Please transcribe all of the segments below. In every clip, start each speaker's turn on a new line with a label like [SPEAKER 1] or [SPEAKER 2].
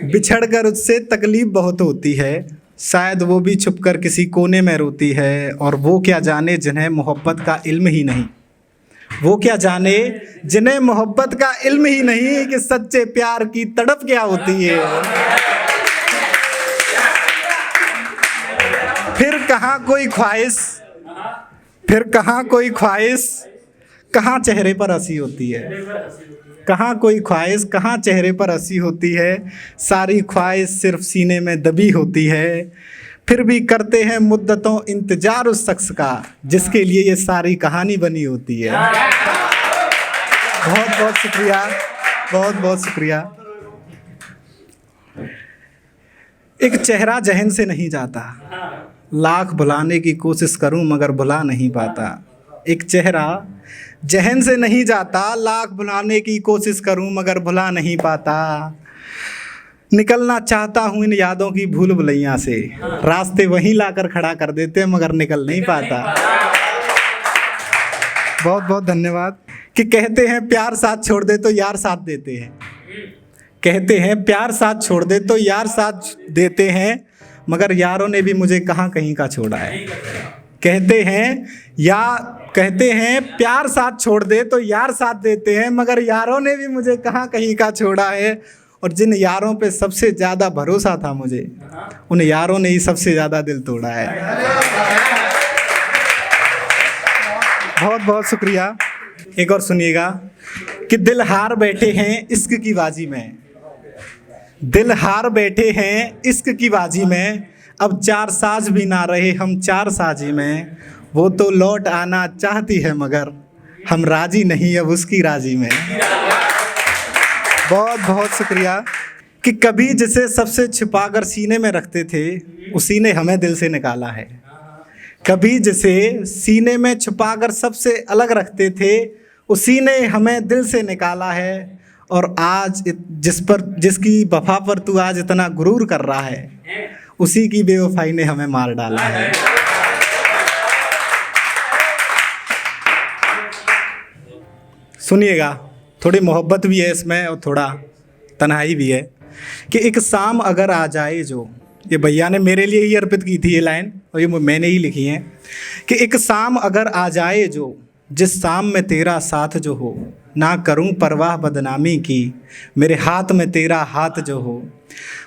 [SPEAKER 1] बिछड़कर उससे तकलीफ बहुत होती है, शायद वो भी छुपकर किसी कोने में रोती है। और वो क्या जाने जिन्हें मोहब्बत का इल्म ही नहीं, वो क्या जाने जिन्हें मोहब्बत का इल्म ही नहीं कि सच्चे प्यार की तड़प क्या होती है। फिर कहाँ कोई ख्वाहिश, फिर कहाँ कोई ख्वाहिश, कहाँ चेहरे पर हंसी होती है। कहाँ कोई ख्वाहिश, कहाँ चेहरे पर हंसी होती है। सारी ख्वाहिश सिर्फ सीने में दबी होती है। फिर भी करते हैं मुद्दतों इंतजार उस शख्स का जिसके लिए ये सारी कहानी बनी होती है। बहुत बहुत शुक्रिया, बहुत बहुत शुक्रिया। एक चेहरा जहन से नहीं जाता, लाख भुलाने की कोशिश करूं मगर भुला नहीं पाता। एक चेहरा जहन से नहीं जाता, लाख भुलाने की कोशिश करूं मगर भुला नहीं पाता। निकलना चाहता हूं इन यादों की भूल भुलैया से, रास्ते वहीं लाकर खड़ा कर देते मगर निकल नहीं पाता। बहुत बहुत धन्यवाद। कि कहते हैं प्यार साथ छोड़ दे तो यार साथ देते हैं, कहते हैं प्यार साथ छोड़ दे तो यार साथ देते हैं, मगर यारों ने भी मुझे कहाँ कहीं का छोड़ा है। कहते हैं प्यार साथ छोड़ दे तो यार साथ देते हैं, मगर यारों ने भी मुझे कहाँ कहीं का छोड़ा है। और जिन यारों पे सबसे ज़्यादा भरोसा था मुझे, उन यारों ने ही सबसे ज़्यादा दिल तोड़ा है। बहुत बहुत शुक्रिया। एक और सुनिएगा कि दिल हार बैठे हैं इश्क की बाजी में, दिल हार बैठे हैं इश्क की बाजी में। अब चार साज भी ना रहे हम चार साजी में। वो तो लौट आना चाहती है मगर हम राजी नहीं अब उसकी राजी में। बहुत बहुत शुक्रिया। कि कभी जिसे सबसे छिपाकर सीने में रखते थे उसी ने हमें दिल से निकाला है। कभी जिसे सीने में छुपाकर सबसे अलग रखते थे उसी ने हमें दिल से निकाला है। और आज जिसकी वफा पर तू आज इतना गुरूर कर रहा है, उसी की बेवफाई ने हमें मार डाला है। सुनिएगा, थोड़ी मोहब्बत भी है इसमें और थोड़ा तन्हाई भी है। कि एक शाम अगर आ जाए जो, ये भैया ने मेरे लिए ही अर्पित की थी ये लाइन और ये मैंने ही लिखी है। कि एक शाम अगर आ जाए जो, जिस शाम में तेरा साथ जो हो, ना करूं परवाह बदनामी की, मेरे हाथ में तेरा हाथ जो हो।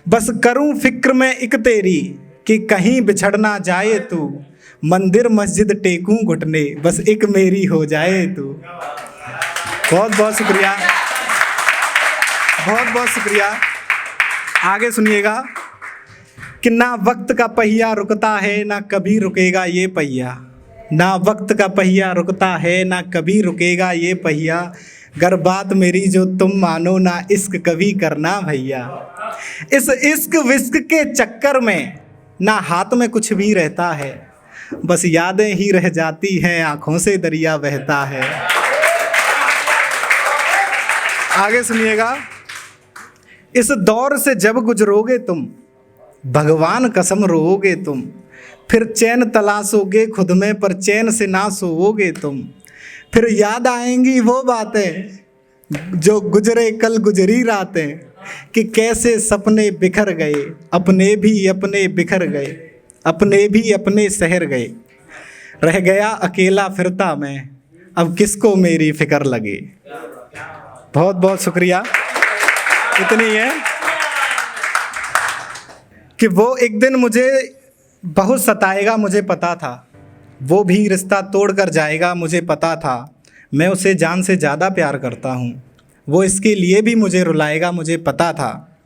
[SPEAKER 1] बस करूं फिक्र में एक तेरी कि कहीं बिछड़ ना जाए तू, मंदिर मस्जिद टेकूं घुटने बस एक मेरी हो जाए तू। बहुत बहुत शुक्रिया, बहुत बहुत शुक्रिया। आगे सुनिएगा कि ना वक्त का पहिया रुकता है ना कभी रुकेगा ये पहिया, ना वक्त का पहिया रुकता है ना कभी रुकेगा ये पहिया। गर बात मेरी जो तुम मानो ना इश्क कभी करना भैया। इस इश्क विश्क के चक्कर में ना हाथ में कुछ भी रहता है, बस यादें ही रह जाती हैं आंखों से दरिया बहता है। आगे सुनिएगा। इस दौर से जब गुजरोगे तुम, भगवान कसम रोओगे तुम, फिर चैन तलाशोगे खुद में पर चैन से ना सोओगे तुम। फिर याद आएंगी वो बातें जो गुजरे कल गुजरी रातें, कि कैसे सपने बिखर गए, अपने भी अपने बिखर गए, अपने भी अपने शहर गए। रह गया अकेला फिरता मैं, अब किसको मेरी फिक्र लगे। बहुत बहुत शुक्रिया। इतनी है कि वो एक दिन मुझे बहुत सताएगा, मुझे पता था। वो भी रिश्ता तोड़ कर जाएगा, मुझे पता था। मैं उसे जान से ज़्यादा प्यार करता हूँ, वो इसके लिए भी मुझे रुलाएगा, मुझे पता था।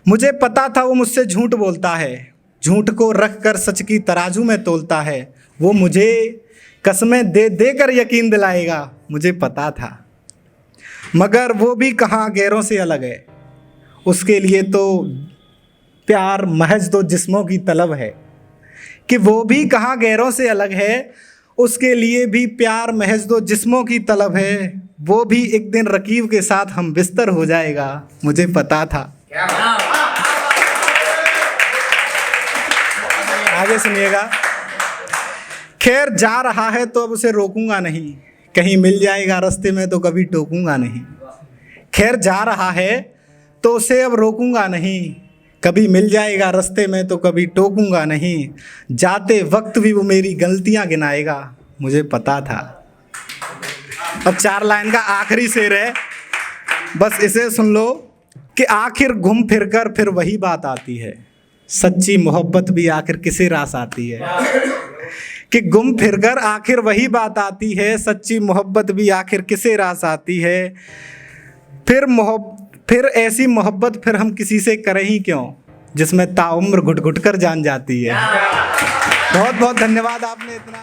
[SPEAKER 1] मुझे पता था वो मुझसे झूठ बोलता है, झूठ को रख कर सच की तराजू में तोलता है। वो मुझे कसमें दे दे कर यकीन दिलाएगा, मुझे पता था। मगर वो भी कहाँ गैरों से अलग है, उसके लिए तो प्यार महज दो जिस्मों की तलब है। कि वो भी कहाँ गैरों से अलग है, उसके लिए भी प्यार महज दो जिस्मों की तलब है। वो भी एक दिन रकीब के साथ हम बिस्तर हो जाएगा, मुझे पता था। आगे सुनिएगा। खैर जा रहा है तो अब उसे रोकूंगा नहीं, कहीं मिल जाएगा रास्ते में तो कभी टोकूंगा नहीं। खैर जा रहा है तो उसे अब रोकूंगा नहीं, कभी मिल जाएगा रास्ते में तो कभी टोकूंगा नहीं। जाते वक्त भी वो मेरी गलतियां गिनाएगा, मुझे पता था। अब 4 लाइन का आखिरी शेर है, बस इसे सुन लो कि आखिर घूम फिर कर फिर वही बात आती है, सच्ची मोहब्बत भी आखिर किसे रास आती है। कि घूम फिर कर आखिर वही बात आती है, सच्ची मोहब्बत भी आखिर किसे रास आती है। फिर ऐसी मोहब्बत फिर हम किसी से करें ही क्यों, जिसमें ताउम्र घुट घुट कर जान जाती है। बहुत बहुत धन्यवाद, आपने इतना